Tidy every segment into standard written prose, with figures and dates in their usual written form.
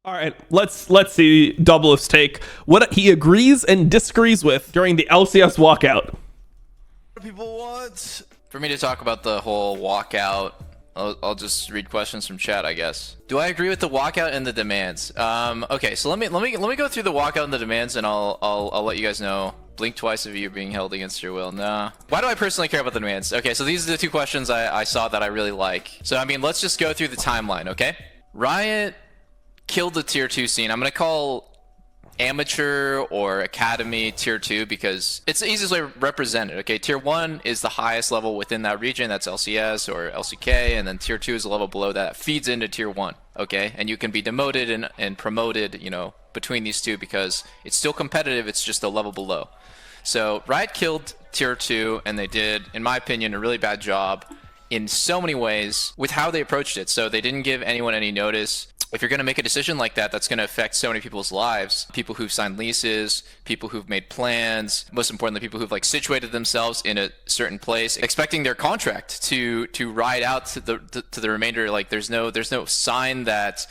All right, let's see DoubleLift's take. What he agrees and disagrees with during the LCS walkout. What do people want? For me to talk about the whole walkout, I'll just read questions from chat, I guess. Do I agree with the walkout and the demands? Okay, so let me go through the walkout and the demands, and I'll let you guys know. Blink twice if you're being held against your will. Nah. Why do I personally care about the demands? Okay, so these are the two questions I saw that I really like. So I mean, let's just go through the timeline, okay? Riot killed the tier 2 scene. I'm gonna call amateur or academy tier 2 because it's the easiest way to represent it. Okay, tier 1 is the highest level within that region, that's LCS or LCK, and then tier 2 is a level below that, feeds into tier 1. Okay, and you can be demoted and promoted, you know, between these two because it's still competitive, it's just a level below. So Riot killed tier 2, and they did, in my opinion, a really bad job in so many ways with how they approached it. So they didn't give anyone any notice. If you're going to make a decision like that, that's going to affect so many people's lives. People who've signed leases, people who've made plans, most importantly, people who've like situated themselves in a certain place, expecting their contract to ride out to the remainder. Like there's no sign that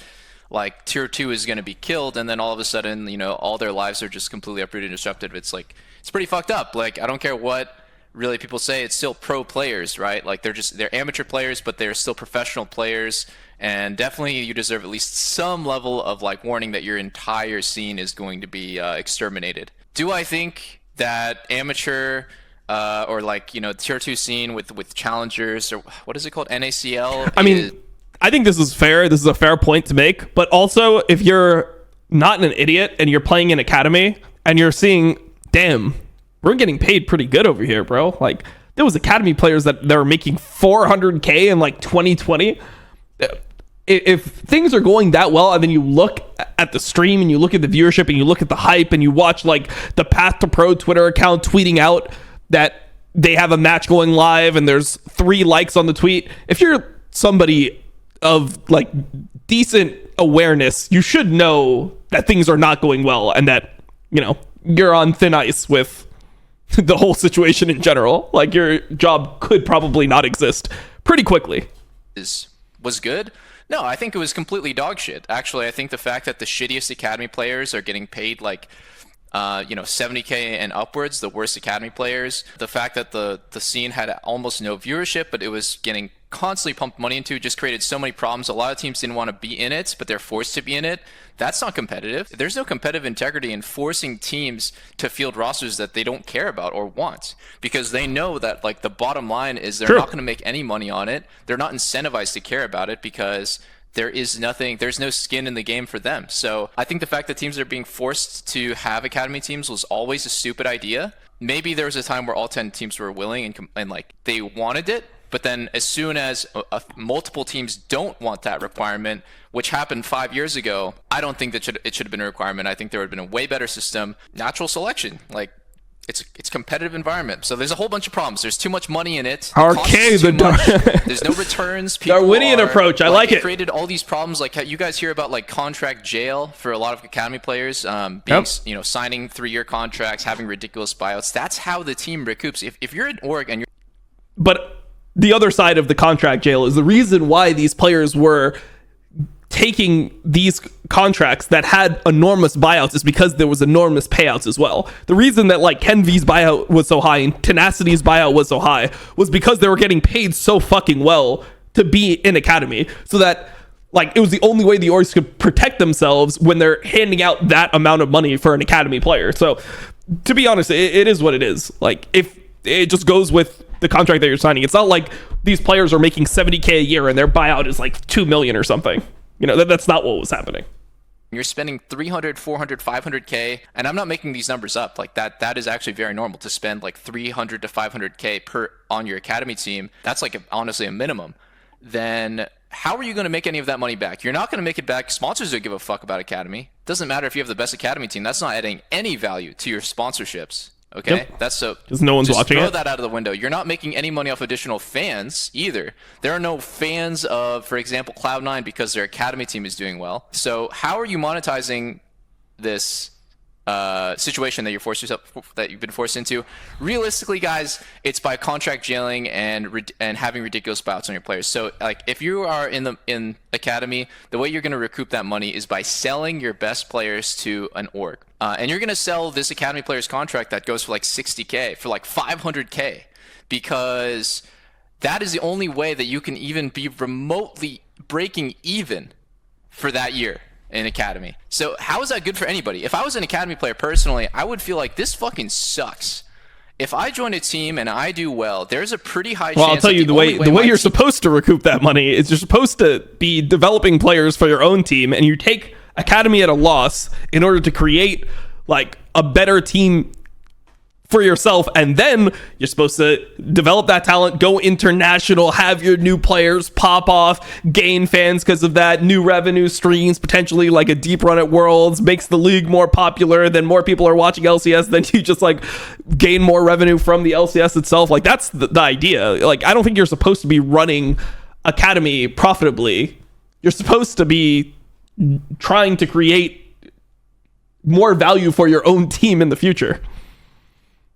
like tier 2 is going to be killed, and then all of a sudden, you know, all their lives are just completely uprooted and disrupted. It's like, it's pretty fucked up. Like, I don't care what really people say, it's still pro players, right? Like they're amateur players, but they're still professional players. And definitely you deserve at least some level of like warning that your entire scene is going to be exterminated. Do I think that amateur or like, you know, tier 2 scene with challengers, or what is it called, NACL? I mean, I think this is fair. This is a fair point to make. But also, if you're not an idiot and you're playing in academy and you're seeing, damn, we're getting paid pretty good over here, bro. Like there was academy players that were making 400K in like 2020. If things are going that well, and then you look at the stream and you look at the viewership and you look at the hype and you watch like the Path to Pro Twitter account tweeting out that they have a match going live and there's 3 likes on the tweet, if you're somebody of like decent awareness, you should know that things are not going well and that, you know, you're on thin ice with the whole situation in general. Like your job could probably not exist pretty quickly. Was good? No, I think it was completely dog shit. Actually, I think the fact that the shittiest academy players are getting paid like, you know, 70K and upwards, the worst academy players, the fact that the scene had almost no viewership, but it was getting constantly pumped money into, just created so many problems. A lot of teams didn't want to be in it, but they're forced to be in it. That's not competitive. There's no competitive integrity in forcing teams to field rosters that they don't care about or want, because they know that like the bottom line is they're not going to make any money on it. They're not incentivized to care about it because there's no skin in the game for them. So I think the fact that teams are being forced to have academy teams was always a stupid idea. Maybe there was a time where all 10 teams were willing and like they wanted it. But then as soon as multiple teams don't want that requirement, which happened 5 years ago, I don't think that it should have been a requirement. I think there would have been a way better system. Natural selection, like it's competitive environment. So there's a whole bunch of problems. There's too much money in it. There's no returns. Darwinian approach. I like it. Created all these problems. Like you guys hear about like contract jail for a lot of academy players, being, you know, signing 3-year contracts, having ridiculous buyouts. That's how the team recoups. If you're an org and you're... But the other side of the contract jail is the reason why these players were taking these contracts that had enormous buyouts is because there was enormous payouts as well. The reason that like Kenvy's buyout was so high and Tenacity's buyout was so high was because they were getting paid so fucking well to be in academy, so that like it was the only way the orgs could protect themselves when they're handing out that amount of money for an academy player. So to be honest, it is what it is. Like if it just goes with the contract that you're signing, it's not like these players are making 70K a year and their buyout is like 2 million or something. You know, that's not what was happening. You're spending 300, 400, 500K, and I'm not making these numbers up. Like that is actually very normal to spend like 300 to 500K per on your academy team. That's like honestly a minimum. Then how are you going to make any of that money back? You're not going to make it back. Sponsors don't give a fuck about academy. Doesn't matter if you have the best academy team. That's not adding any value to your sponsorships. Okay, yep. That's so. Because no one's watching it. Throw that out of the window. You're not making any money off additional fans either. There are no fans of, for example, Cloud9 because their academy team is doing well. So how are you monetizing this situation that you've been forced into. Realistically, guys, it's by contract jailing and having ridiculous buyouts on your players. So like if you are in academy, the way you're going to recoup that money is by selling your best players to an org, and you're going to sell this academy player's contract that goes for like 60K for like 500K, because that is the only way that you can even be remotely breaking even for that year in academy. So how is that good for anybody? If I was an academy player personally, I would feel like this fucking sucks. If I join a team and I do well, there's a pretty high chance. Well, I'll tell you the way you're supposed to recoup that money is you're supposed to be developing players for your own team, and you take academy at a loss in order to create like a better team for yourself, and then you're supposed to develop that talent, go international, have your new players pop off, gain fans because of that, new revenue streams, potentially like a deep run at Worlds, makes the league more popular, then more people are watching LCS, then you just like gain more revenue from the LCS itself. Like that's the idea. Like I don't think you're supposed to be running academy profitably. You're supposed to be trying to create more value for your own team in the future.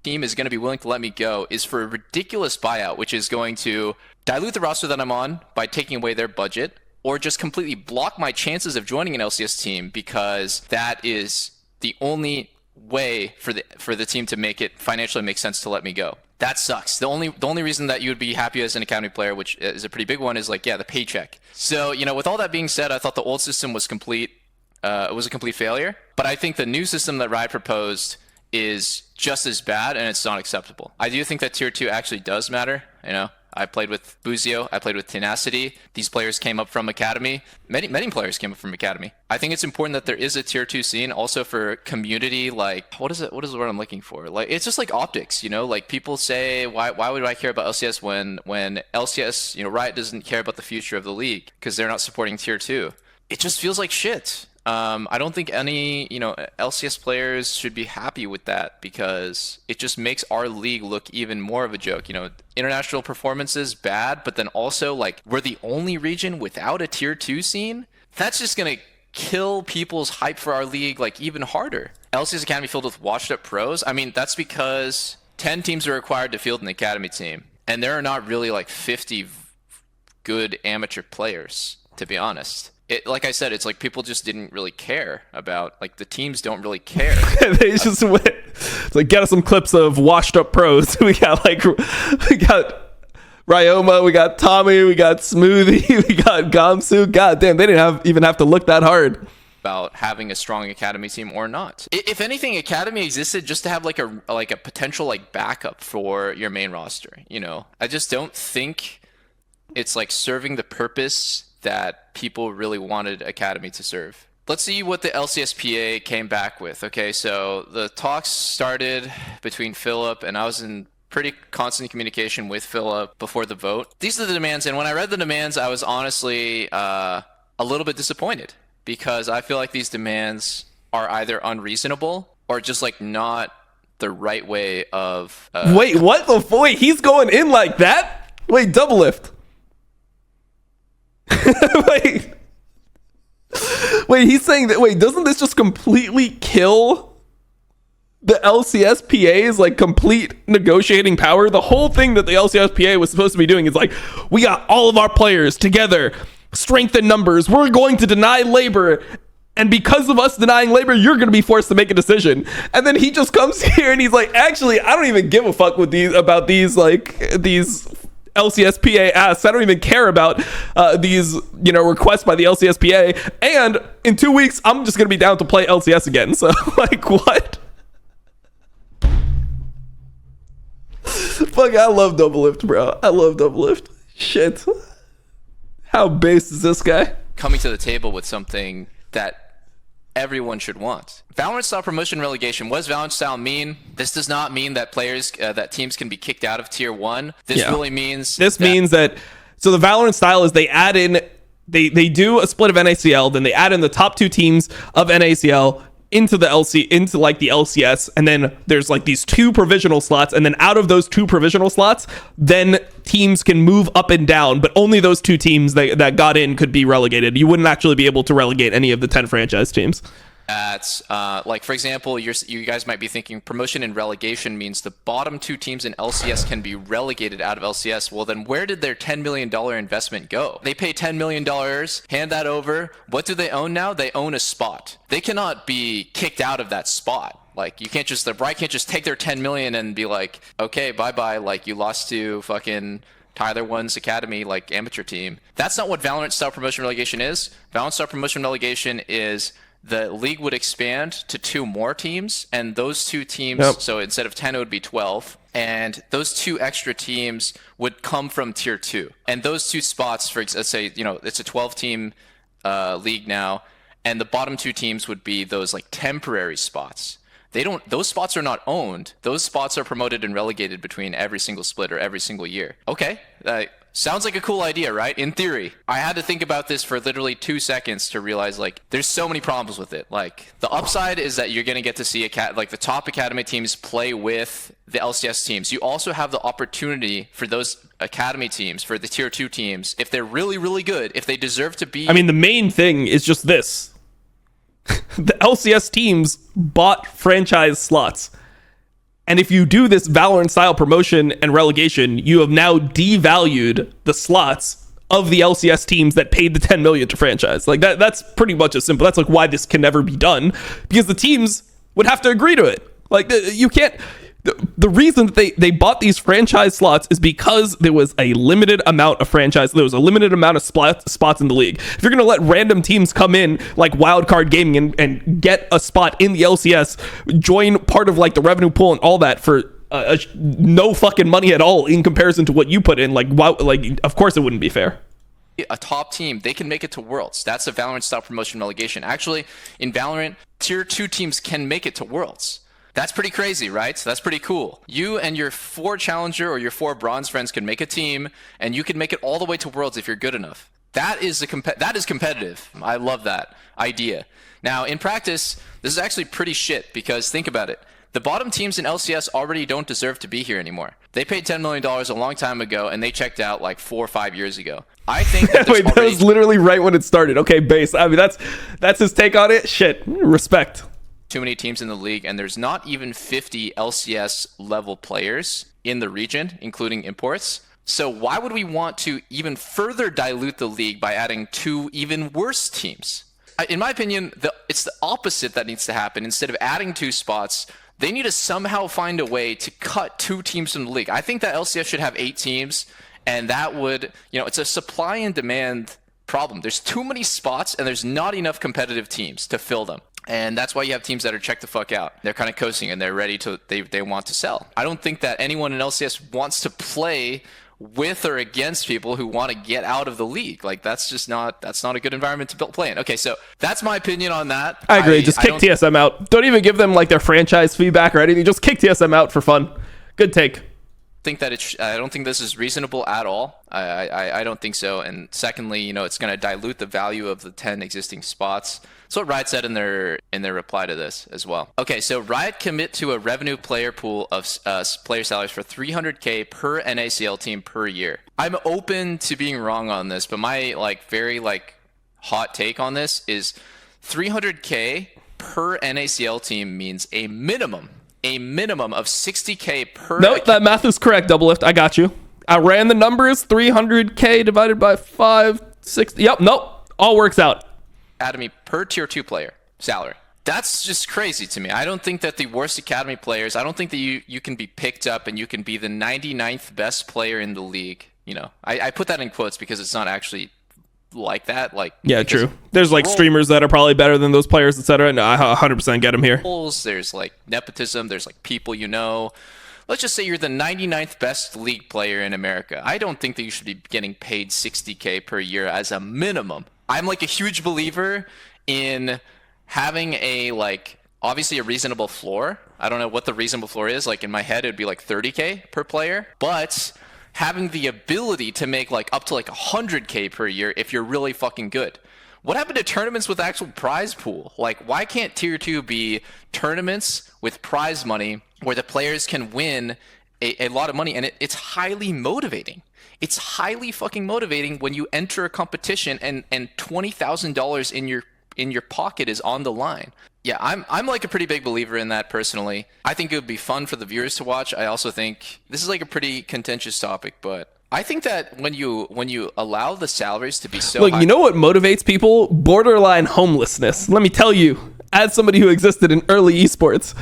Team is going to be willing to let me go is for a ridiculous buyout, which is going to dilute the roster that I'm on by taking away their budget, or just completely block my chances of joining an LCS team, because that is the only way for the team to make it financially make sense to let me go. That sucks. The only reason that you would be happy as an academy player, which is a pretty big one, is like, yeah, the paycheck. So, you know, with all that being said, I thought the old system was complete. It was a complete failure, but I think the new system that Riot proposed is just as bad, and it's not acceptable. I do think that tier 2 actually does matter. You know, I played with Buzio, I played with Tenacity. These players came up from academy. Many players came up from academy. I think it's important that there is a tier 2 scene also for community. Like, what is the word I'm looking for? Like, it's just like optics, you know, like people say, why would I care about LCS when LCS, you know, Riot doesn't care about the future of the league because they're not supporting tier 2. It just feels like shit. I don't think any, you know, LCS players should be happy with that, because it just makes our league look even more of a joke. You know, international performances bad, but then also like we're the only region without a tier 2 scene. That's just gonna kill people's hype for our league like even harder. LCS Academy filled with washed up pros. I mean, that's because 10 teams are required to field an academy team, and there are not really like 50 good amateur players, to be honest. Like I said, it's like people just didn't really care about, like the teams don't really care. They just went, it's like, get us some clips of washed up pros. we got Ryoma, we got Tommy, we got Smoothie, we got Gamsu. God damn, they didn't even have to look that hard about having a strong academy team or not. If anything, academy existed just to have like a potential like backup for your main roster. You know, I just don't think it's like serving the purpose that people really wanted academy to serve. Let's see what the LCSPA came back with. Okay, so the talks started between Philip, and I was in pretty constant communication with Philip before the vote. These are the demands, and when I read the demands, I was honestly a little bit disappointed, because I feel like these demands are either unreasonable or just like not the right way of... Wait, what the... Wait, he's going in like that? Wait, DoubleLift. wait, he's saying that, wait, doesn't this just completely kill the LCSPA's like complete negotiating power? The whole thing that the LCSPA was supposed to be doing is like, we got all of our players together, strength in numbers, we're going to deny labor, and because of us denying labor, you're going to be forced to make a decision. And then he just comes here and he's like, actually, I don't even give a fuck with these LCSPA asks. I don't even care about these, you know, requests by the LCSPA. And in 2 weeks, I'm just gonna be down to play LCS again. So, like, what? Fuck, I love DoubleLift, bro. I love DoubleLift. Shit. How base is this guy? Coming to the table with something that everyone should want. Valorant style promotion relegation. What does Valorant style mean? This does not mean that players, that teams can be kicked out of tier 1. This really means... This means that... So the Valorant style is they add in... They do a split of NACL, then they add in the top 2 teams of NACL into the LCS, and then there's like these 2 provisional slots, and then out of those 2 provisional slots, then teams can move up and down, but only those 2 teams that got in could be relegated. You wouldn't actually be able to relegate any of the 10 franchise teams. that, like, for example, you guys might be thinking promotion and relegation means the bottom 2 teams in LCS can be relegated out of LCS. Well, then where did their $10 million investment go? They pay $10 million, hand that over. What do they own now? They own a spot. They cannot be kicked out of that spot. Like, you can't just, the Bright can't just take their 10 million and be like, okay, bye-bye, like, you lost to fucking Tyler One's Academy, like, amateur team. That's not what Valorant style promotion relegation is. Valorant style promotion relegation is the league would expand to 2 more teams, and those 2 teams, so instead of 10, it would be 12. And those 2 extra teams would come from tier 2. And those 2 spots, for let's say, you know, it's a 12-team league now, and the bottom 2 teams would be those, like, temporary spots. Those spots are not owned. Those spots are promoted and relegated between every single split or every single year. Okay, sounds like a cool idea, right? In theory. I had to think about this for literally 2 seconds to realize, like, there's so many problems with it. Like, the upside is that you're going to get to see like the top academy teams play with the LCS teams. You also have the opportunity for those academy teams, for the tier 2 teams, if they're really, really good, if they deserve to be... I mean, the main thing is just this. The LCS teams bought franchise slots. And if you do this Valorant style promotion and relegation, you have now devalued the slots of the LCS teams that paid the 10 million to franchise. Like, that's pretty much as simple. That's like why this can never be done, because the teams would have to agree to it. Like, you can't... The reason that they bought these franchise slots is because there was a limited amount of franchise. There was a limited amount of spots in the league. If you're going to let random teams come in like Wildcard Gaming and get a spot in the LCS, join part of like the revenue pool and all that for no fucking money at all in comparison to what you put in, like, wow, like, of course it wouldn't be fair. A top team, they can make it to Worlds. That's a Valorant style promotion relegation. Actually, in Valorant, tier 2 teams can make it to Worlds. That's pretty crazy, right? So that's pretty cool. You and your 4 challenger or your 4 bronze friends can make a team, and you can make it all the way to Worlds if you're good enough. That is competitive. I love that idea. Now, in practice, this is actually pretty shit, because think about it. The bottom teams in LCS already don't deserve to be here anymore. They paid $10 million a long time ago, and they checked out like 4 or 5 years ago. I think that wait, that was literally right when it started. Okay, base. I mean, that's his take on it. Shit, respect. Too many teams in the league, and there's not even 50 LCS level players in the region, including imports. So why would we want to even further dilute the league by adding 2 even worse teams? In my opinion, it's the opposite that needs to happen. Instead of adding 2 spots, they need to somehow find a way to cut 2 teams from the league. I think that LCS should have 8 teams, and that would, you know, it's a supply and demand problem. There's too many spots, and there's not enough competitive teams to fill them. And that's why you have teams that are checked the fuck out. They're kind of coasting, and they're ready to, they want to sell. I don't think that anyone in LCS wants to play with or against people who want to get out of the league. Like, that's not a good environment to play in. Okay, so that's my opinion on that. I agree. Just kick TSM out. Don't even give them like their franchise feedback or anything. Just kick TSM out for fun. Good take. I don't think this is reasonable at all. I don't think so. And secondly, you know, it's going to dilute the value of the 10 existing spots. That's what Riot said in their reply to this as well. Okay, so Riot commit to a revenue player pool of player salaries for 300K per NACL team per year. I'm open to being wrong on this, but my very hot take on this is 300K per NACL team means a minimum of 60K per... Nope, that math is correct, DoubleLift. I got you. I ran the numbers. 300K divided by 5, 60... Yep, nope. All works out. Academy per tier 2 player salary. That's just crazy to me. I don't think that the worst academy players... I don't think that you can be picked up and you can be the 99th best player in the league. You know, I put that in quotes because it's not actually... like that, yeah, true. There's streamers that are probably better than those players, etc. No, I 100% get them here. There's nepotism. There's people, you know. Let's just say you're the 99th best league player in America. I don't think that you should be getting paid 60K per year as a minimum. I'm a huge believer in having a obviously a reasonable floor. I don't know what the reasonable floor is. In my head, it would be 30K per player, but having the ability to make up to 100K per year if you're really fucking good. What happened to tournaments with actual prize pool? Why can't tier 2 be tournaments with prize money where the players can win a lot of money? And it's highly motivating. It's highly fucking motivating when you enter a competition and $20,000 in your pocket is on the line. Yeah, I'm like a pretty big believer in that personally. I think it would be fun for the viewers to watch. I also think this is like a pretty contentious topic, but I think that when you allow the salaries to be so Look, high, you know what motivates people? Borderline homelessness. Let me tell you, as somebody who existed in early esports,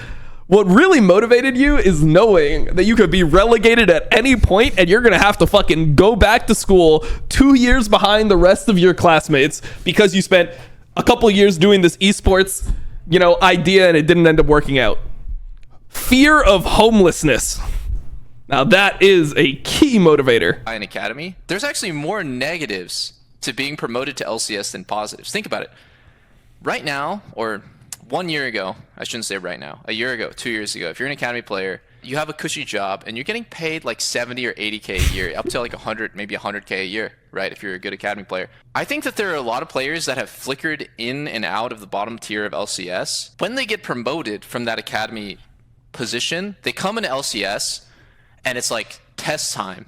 what really motivated you is knowing that you could be relegated at any point and you're gonna have to fucking go back to school 2 years behind the rest of your classmates because you spent a couple years doing this esports, idea and it didn't end up working out. Fear of homelessness. Now that is a key motivator. an academy, there's actually more negatives to being promoted to LCS than positives. Think about it. Right now, or 1 year ago, I shouldn't say right now, a year ago, 2 years ago, if you're an academy player, you have a cushy job and you're getting paid like 70 or 80K a year, up to like 100, maybe 100K a year, right? If you're a good academy player. I think that there are a lot of players that have flickered in and out of the bottom tier of LCS. When they get promoted from that academy position, they come into LCS and it's like test time.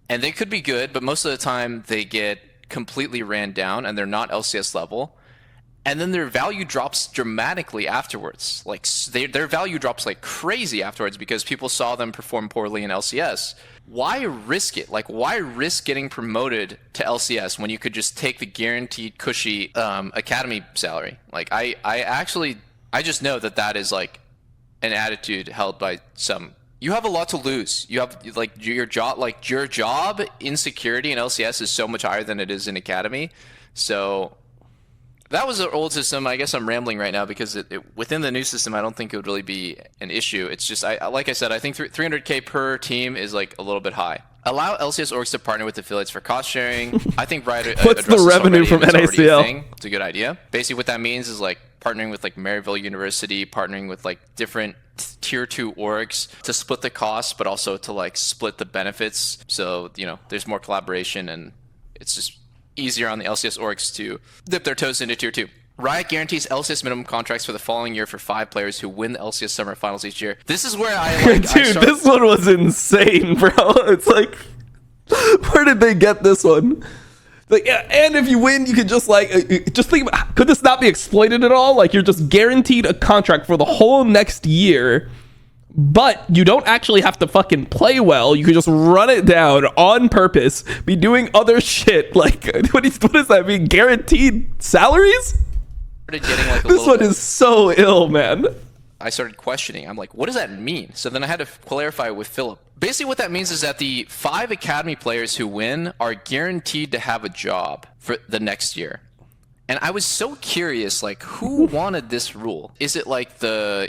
And they could be good, but most of the time they get completely ran down and they're not LCS level. And then their value drops dramatically afterwards. Like their value drops like crazy afterwards because people saw them perform poorly in LCS. Why risk it? Like, why risk getting promoted to LCS when you could just take the guaranteed cushy academy salary? Like, I just know that is like an attitude held by some. You have a lot to lose. You have like your job insecurity in LCS is so much higher than it is in academy. So that was an old system. I guess I'm rambling right now because within the new system, I don't think it would really be an issue. It's just, like I said, I think 300K per team is like a little bit high. Allow LCS orgs to partner with affiliates for cost sharing. I think Riot What's the revenue from NACL? It's a good idea. Basically, what that means is like partnering with like Maryville University, partnering with like different tier 2 orgs to split the costs, but also to like split the benefits. So, there's more collaboration and it's just easier on the LCS orgs to dip their toes into tier 2. Riot guarantees LCS minimum contracts for the following year for 5 players who win the LCS Summer Finals each year. This is where this one was insane, bro. It's like, where did they get this one? Like, yeah, and if you win, you could just think about, could this not be exploited at all? Like, you're just guaranteed a contract for the whole next year, but you don't actually have to fucking play well. You could just run it down on purpose, be doing other shit. Like, what does that mean? Guaranteed salaries? This one is so ill, man. I started questioning. I'm like, what does that mean? So then I had to clarify with Philip. Basically, what that means is that the 5 academy players who win are guaranteed to have a job for the next year. And I was so curious, like, who wanted this rule? Is it like the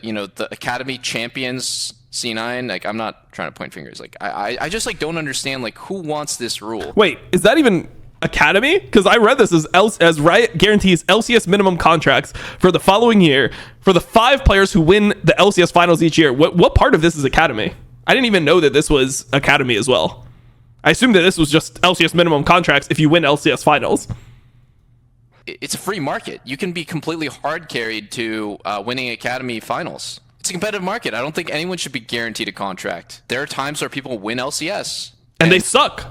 academy champions C9? Like, I'm not trying to point fingers. Like, I just like don't understand like who wants this rule. Wait, is that even academy? Because I read this as Riot guarantees LCS minimum contracts for the following year for the 5 players who win the LCS finals each year. What part of this is academy? I didn't even know that this was academy as well. I assumed that this was just LCS minimum contracts if you win LCS finals. It's a free market. You can be completely hard carried to winning academy finals. It's a competitive market. I don't think anyone should be guaranteed a contract. There are times where people win LCS and they suck,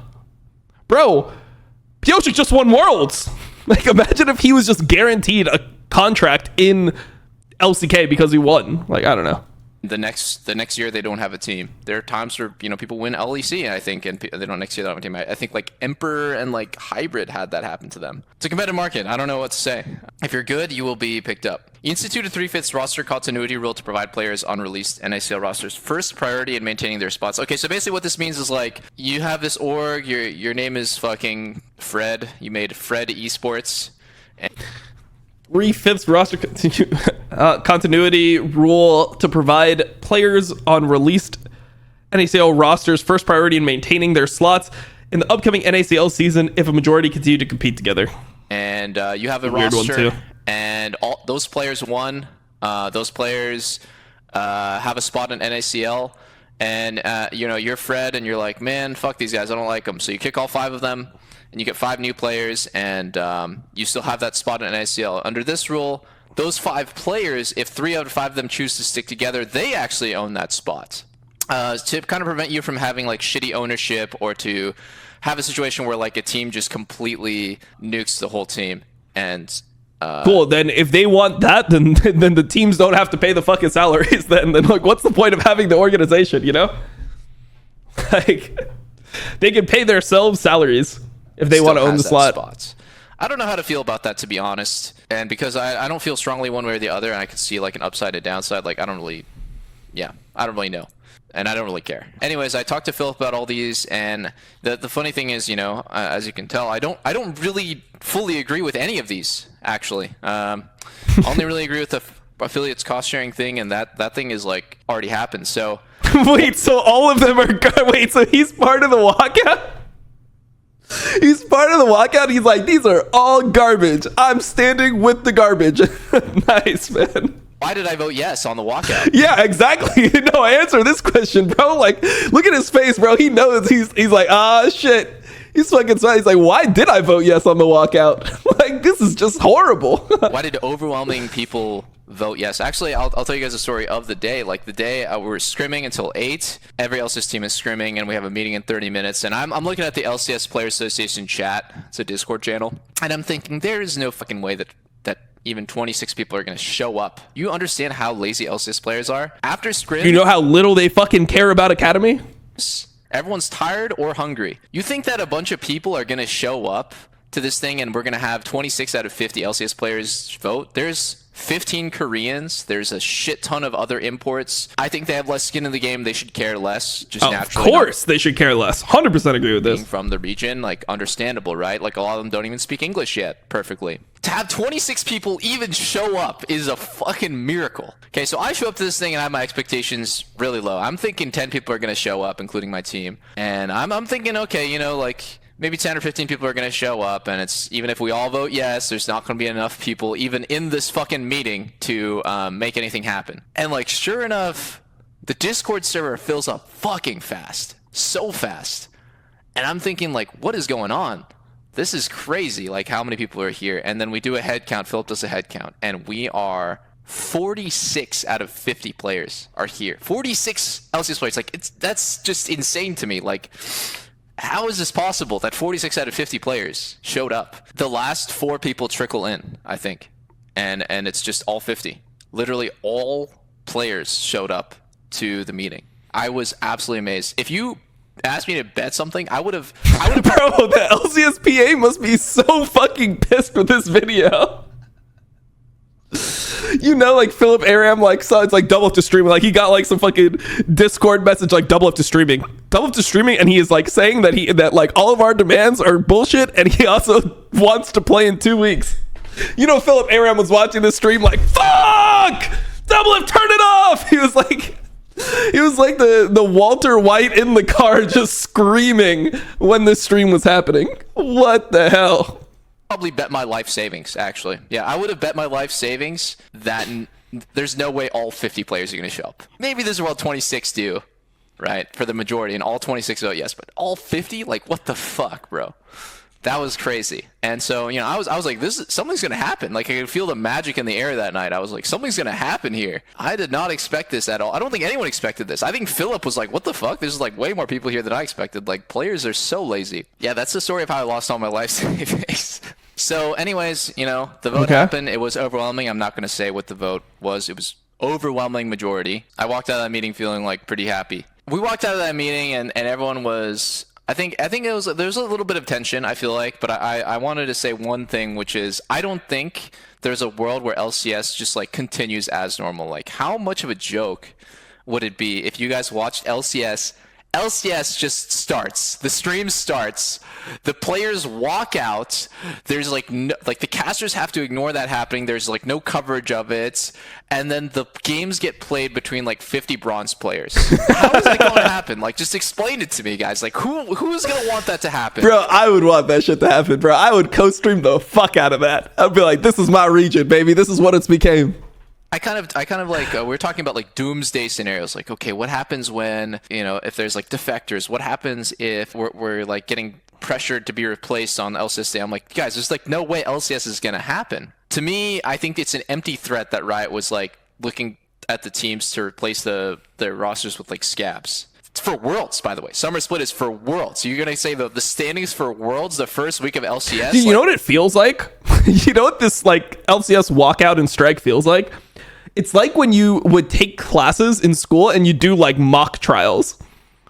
bro. Piotrek just won Worlds. Like, imagine if he was just guaranteed a contract in LCK because he won. Like, I don't know. The next year they don't have a team. There are times where people win LEC, I think, and they don't next year they don't have a team. I think like Emperor and like Hybrid had that happen to them. It's a competitive market. I don't know what to say. If you're good, you will be picked up. You institute a 3/5 roster continuity rule to provide players on released NACL rosters first priority in maintaining their spots. Okay, so basically what this means is like you have this org. Your name is fucking Fred. You made Fred Esports. 3/5 roster continuity rule to provide players on released NACL rosters first priority in maintaining their slots in the upcoming NACL season if a majority continue to compete together. And you have a roster, and all those players won. Those players have a spot in NACL, and you're Fred, and you're like, man, fuck these guys, I don't like them. So you kick all 5 of them. And you get 5 new players, and you still have that spot in NACL. Under this rule, those 5 players, if 3 out of 5 of them choose to stick together, they actually own that spot. To kind of prevent you from having like shitty ownership, or to have a situation where like a team just completely nukes the whole team, and Cool. Then if they want that, then the teams don't have to pay the fucking salaries. Then like, what's the point of having the organization? You know, like they can pay themselves salaries if they want to own the slot. Spots. I don't know how to feel about that, to be honest. And because I don't feel strongly one way or the other, and I can see like an upside and downside. Like I don't really know. And I don't really care. Anyways, I talked to Philip about all these, and the funny thing is, you know, as you can tell, I don't really fully agree with any of these, actually. Only really agree with the affiliates cost sharing thing, and that thing is like already happened. So wait, so all of them are wait, so he's part of the walkout? He's part of the walkout. He's like, these are all garbage. I'm standing with the garbage. Nice, man. Why did I vote yes on the walkout? Yeah, exactly. No, answer this question, bro. Like, look at his face, bro. He knows he's like, shit. He's fucking sorry. He's like, why did I vote yes on the walkout? Like, this is just horrible. Why did overwhelming people vote yes? Actually, I'll tell you guys a story of the day. Like the day we were scrimming until 8. Every LCS team is scrimming, and we have a meeting in 30 minutes. And I'm looking at the LCS Players Association chat. It's a Discord channel, and I'm thinking there is no fucking way that even 26 people are going to show up. You understand how lazy LCS players are? After scrim, you know how little they fucking care about Academy? Everyone's tired or hungry. You think that a bunch of people are going to show up to this thing and we're going to have 26 out of 50 LCS players vote? There's 15 Koreans. There's a shit ton of other imports. I think they have less skin in the game. They should care less. Just naturally. Of course they should care less. 100% agree with this. Being from the region, like, understandable, right? Like, a lot of them don't even speak English yet perfectly. To have 26 people even show up is a fucking miracle. Okay, so I show up to this thing and I have my expectations really low. I'm thinking 10 people are going to show up, including my team. And I'm thinking, okay, you know, like, maybe 10 or 15 people are going to show up, and it's even if we all vote yes, there's not going to be enough people even in this fucking meeting to make anything happen. And like, sure enough, the Discord server fills up fucking fast. So fast. And I'm thinking, like, what is going on? This is crazy, like how many people are here. And then we do a head count. Philip does a head count, and we are 46 out of 50 players are here. 46 LCS players. Like, that's just insane to me. Like, how is this possible that 46 out of 50 players showed up? The last 4 people trickle in, I think. And it's just all 50. Literally all players showed up to the meeting. I was absolutely amazed. If you asked me to bet something, I would have Bro, the LCSPA must be so fucking pissed with this video. You know, like Philip Aram, like, saw it's like DoubleLift to streaming. Like, he got like some fucking Discord message like DoubleLift to streaming, and he is like saying that like all of our demands are bullshit, and he also wants to play in 2 weeks. You know, Philip Aram was watching this stream like, fuck, DoubleLift, turn it off. He was like the Walter White in the car, just screaming when this stream was happening. What the hell? Probably bet my life savings, actually. Yeah, I would have bet my life savings that there's no way all 50 players are going to show up. Maybe there's around 26 do, right, for the majority, and all 26 vote yes, but all 50? Like, what the fuck, bro? That was crazy. And so, you know, I was like, something's going to happen. Like, I could feel the magic in the air that night. I was like, something's going to happen here. I did not expect this at all. I don't think anyone expected this. I think Philip was like, what the fuck? There's like way more people here than I expected. Like, players are so lazy. Yeah, that's the story of how I lost all my life savings. So anyways, you know, the vote happened. It was overwhelming. I'm not going to say what the vote was. It was overwhelming majority. I walked out of that meeting feeling like pretty happy. We walked out of that meeting and everyone was, I think it was, there's a little bit of tension, I feel like, but I wanted to say one thing, which is I don't think there's a world where LCS just like continues as normal. Like, how much of a joke would it be if you guys watched LCS just starts. The stream starts. The players walk out. There's like no, like the casters have to ignore that happening. There's like no coverage of it, and then the games get played between like 50 bronze players. How is that going to happen? Like, just explain it to me, guys. Like, who's gonna want that to happen? Bro, I would want that shit to happen, bro. I would co-stream the fuck out of that. I'd be like, this is my region, baby. This is what it's became. I kind of like we're talking about like doomsday scenarios. Like, okay, what happens when, you know, if there's like defectors? What happens if we're like getting pressured to be replaced on LCS Day? I'm like, guys, there's like no way LCS is gonna happen. To me, I think it's an empty threat that Riot was like looking at the teams to replace their rosters with like scabs. It's for Worlds, by the way. Summer Split is for Worlds. You're gonna say the standings for Worlds the first week of LCS? Dude, you know what it feels like? You know what this like LCS walkout and strike feels like? It's like when you would take classes in school and you do like mock trials,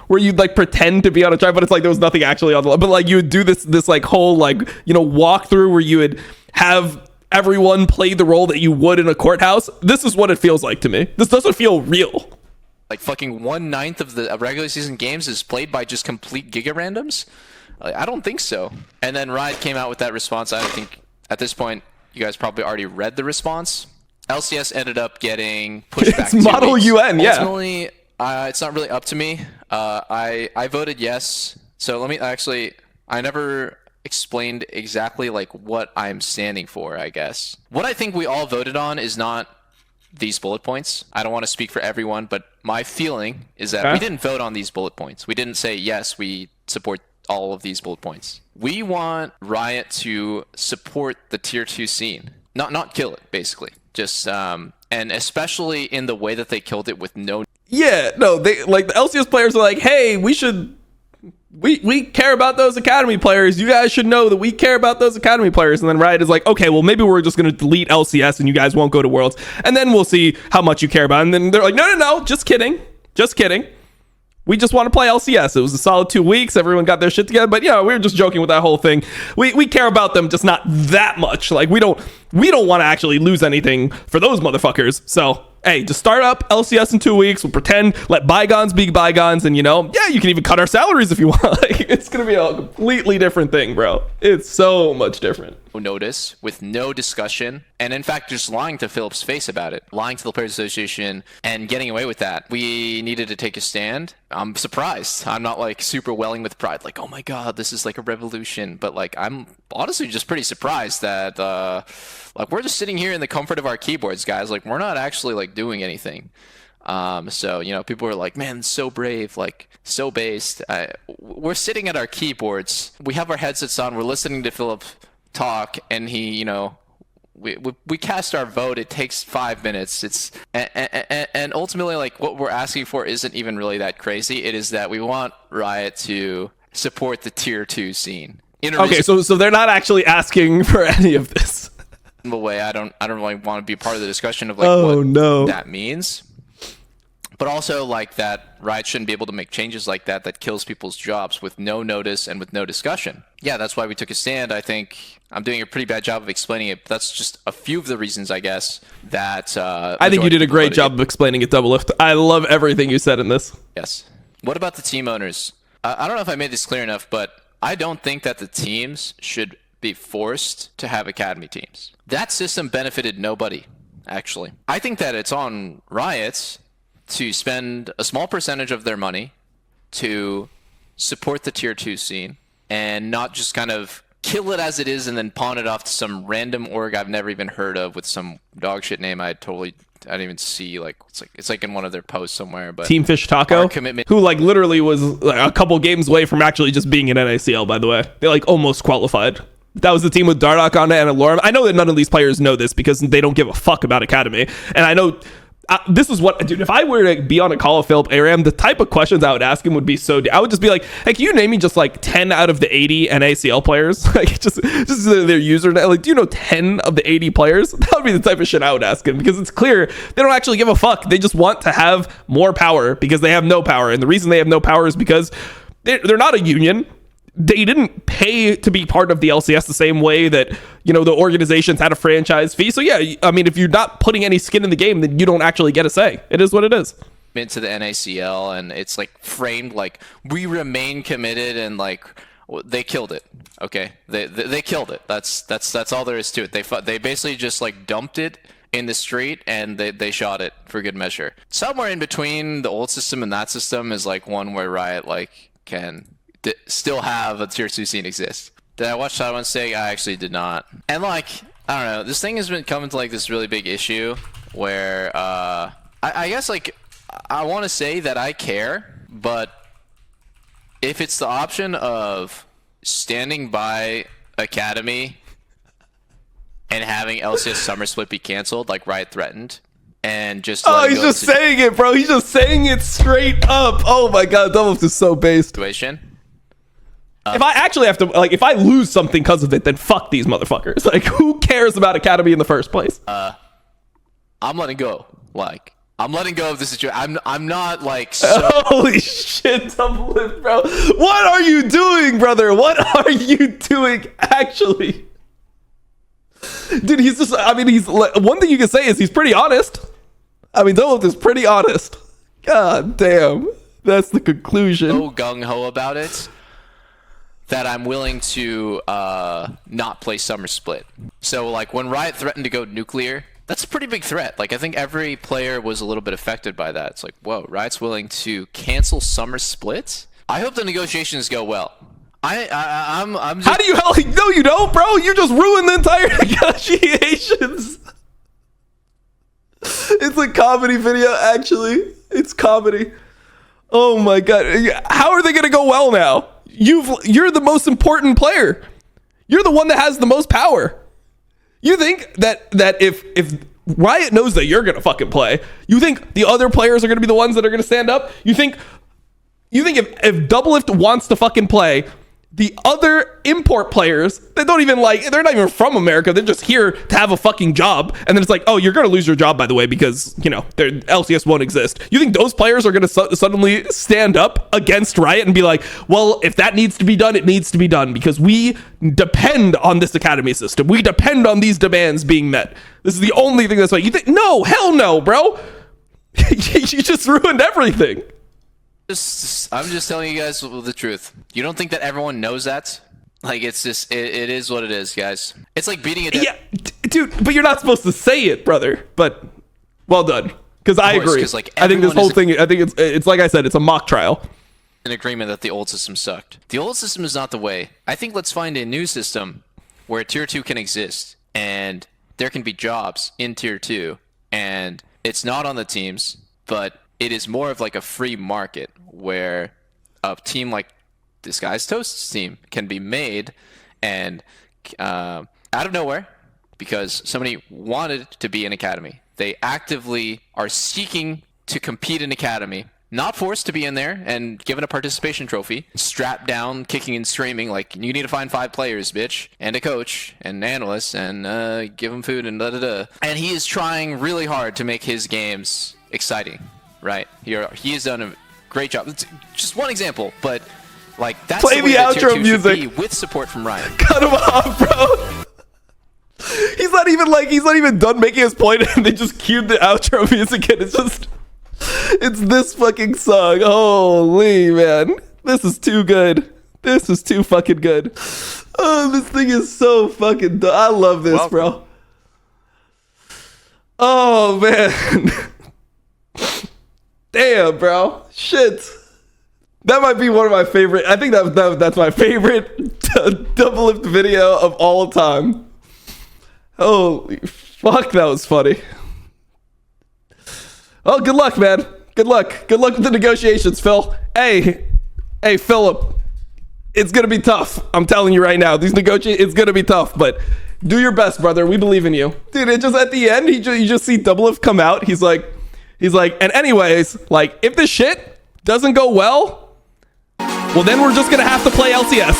where you'd like pretend to be on a trial, but it's like there was nothing actually on the line. But like you would do this like whole like, you know, walkthrough where you would have everyone play the role that you would in a courthouse. This is what it feels like to me. This doesn't feel real. Like fucking 1/9 of the regular season games is played by just complete giga randoms? I don't think so. And then Riot came out with that response. I think at this point you guys probably already read the response. LCS ended up getting pushed back. It's model UN, yeah. Ultimately, it's not really up to me. I voted yes. So let me actually. I never explained exactly like what I'm standing for. I guess what I think we all voted on is not these bullet points. I don't want to speak for everyone, but my feeling is that we didn't vote on these bullet points. We didn't say, yes, we support all of these bullet points. We want Riot to support the tier 2 scene. Not kill it, basically. Just, and especially in the way that they killed it with no... Yeah, no, they like the LCS players are like, hey, we care about those academy players. You guys should know that we care about those academy players. And then Riot is like, okay, well, maybe we're just going to delete LCS and you guys won't go to Worlds. And then we'll see how much you care about it. And then they're like, no, just kidding. Just kidding. We just want to play LCS. It was a solid 2 weeks. Everyone got their shit together. But yeah, we were just joking with that whole thing. We care about them, just not that much. Like we don't want to actually lose anything for those motherfuckers. So hey, just start up LCS in 2 weeks. We'll pretend, let bygones be bygones, and you know, yeah, you can even cut our salaries if you want. Like, it's gonna be a completely different thing, bro. It's so much different. Notice, with no discussion, and in fact just lying to Philip's face about it, lying to the Players Association and getting away with that. We needed to take a stand. I'm surprised. I'm not like super welling with pride, like, oh my god, this is like a revolution, but like I'm honestly just pretty surprised that like we're just sitting here in the comfort of our keyboards, guys. Like we're not actually like doing anything. So you know, people are like, man, so brave, like so based. We're sitting at our keyboards, we have our headsets on, we're listening to Philip talk, and he, you know, we cast our vote. It takes 5 minutes. It's and ultimately, like, what we're asking for isn't even really that crazy. It is that we want Riot to support the tier 2 scene. Okay, so they're not actually asking for any of this. In a way, I don't really want to be part of the discussion of like what that means. But also like that Riot shouldn't be able to make changes like that kills people's jobs with no notice and with no discussion. Yeah, that's why we took a stand. I think I'm doing a pretty bad job of explaining it. But that's just a few of the reasons, I guess, that I think you did a great job of explaining it, DoubleLift. I love everything you said in this. Yes. What about the team owners? I don't know if I made this clear enough, but I don't think that the teams should be forced to have academy teams. That system benefited nobody, actually. I think that it's on Riot to spend a small percentage of their money to support the tier 2 scene and not just kind of kill it as it is and then pawn it off to some random org I've never even heard of with some dog shit name I didn't even see. Like it's like in one of their posts somewhere. But Team Fish Taco, who like literally was like a couple games away from actually just being an NACL, by the way. They like almost qualified. That was the team with Dardock on it and Alorum. I know that none of these players know this because they don't give a fuck about Academy. And I know this is what, dude, if I were to be on a call of Philip Aram, the type of questions I would ask him would be I would just be like, hey, can you name me just like 10 out of the 80 NACL players? Like just their username. Like, do you know 10 of the 80 players? That would be the type of shit I would ask him, because it's clear they don't actually give a fuck. They just want to have more power because they have no power. And the reason they have no power is because they're not a union. They didn't pay to be part of the LCS the same way that, you know, the organizations had a franchise fee. So yeah, I mean, if you're not putting any skin in the game, then you don't actually get a say. It is what it is. Into the NACL, and it's like framed like we remain committed, and like they killed it. Okay, they killed it. That's all there is to it. They basically just like dumped it in the street, and they shot it for good measure. Somewhere in between the old system and that system is like one where Riot like can still have a tier 2 scene exist. Did I watch that one say? I actually did not. And like, I don't know, this thing has been coming to like this really big issue where I guess like I want to say that I care, but if it's the option of standing by Academy and having LCS Summer Split be canceled like Riot threatened, and just Oh, letting he's go of just saying it, bro. He's just saying it straight up. Oh my god, DoubleLift is so based. situation. If I actually have to, like, if I lose something because of it, then fuck these motherfuckers. Like, who cares about Academy in the first place? I'm letting go. Like, I'm letting go of the situation. I'm not like so Holy shit, DoubleLift, bro. What are you doing, brother? What are you doing, actually? Dude, he's just, I mean, he's, one thing you can say is he's pretty honest. I mean, DoubleLift is pretty honest. God damn. That's the conclusion. so gung-ho about it that I'm willing to not play Summer Split. So, like, when Riot threatened to go nuclear, that's a pretty big threat. Like, I think every player was a little bit affected by that. It's like, whoa, Riot's willing to cancel Summer Split? I hope the negotiations go well. I'm just... How do you hell? No, you don't, bro. You just ruined the entire negotiations. It's a comedy video, actually. It's comedy. Oh my god. How are they gonna go well now? You're the most important player. You're the one that has the most power. You think that if Riot knows that you're gonna fucking play, you think the other players are gonna be the ones that are gonna stand up? You think if DoubleLift wants to fucking play, the other import players that don't even they're not even from America, they're just here to have a fucking job, and then it's like, oh, you're gonna lose your job, by the way, because, you know, their LCS won't exist. You think those players are gonna suddenly stand up against Riot and be like, well, if that needs to be done, it needs to be done, because we depend on this academy system, we depend on these demands being met, this is the only thing that's right? You think, no, hell no, bro. You just ruined everything. I'm just telling you guys the truth. You don't think that everyone knows that? Like, it's just, it is what it is, guys. It's like beating a dead... Yeah, dude, but you're not supposed to say it, brother. But well done, because I agree. Like, I think this whole thing, I think it's like I said, it's a mock trial. An agreement that the old system sucked. The old system is not the way. I think let's find a new system where Tier 2 can exist, and there can be jobs in Tier 2, and it's not on the teams, but it is more of like a free market where a team like this guy's Toast's team can be made and out of nowhere, because somebody wanted to be an academy. They actively are seeking to compete in academy, not forced to be in there and given a participation trophy, strapped down, kicking and screaming like, you need to find 5 players, bitch, and a coach and analysts and give them food and da-da-da. And he is trying really hard to make his games exciting. Right, he has done a great job. It's just one example, but like that's play the outro music with support from Ryan. Cut him off, bro. He's not even done making his point, and they just cued the outro music, and it's this fucking song. Holy man, this is too good. This is too fucking good. Oh, this thing is so fucking. I love this, bro. Oh man. Damn, bro. Shit. That might be one of my favorite. I think that's my favorite DoubleLift video of all time. Holy fuck, that was funny. Oh, good luck, man. Good luck. Good luck with the negotiations, Phil. Hey, Philip. It's gonna be tough. I'm telling you right now. It's gonna be tough, but do your best, brother. We believe in you, dude. It just at the end, you just see DoubleLift come out. He's like, and anyways, like, if this shit doesn't go well, then we're just gonna have to play LCS.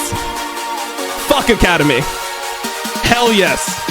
Fuck Academy. Hell yes.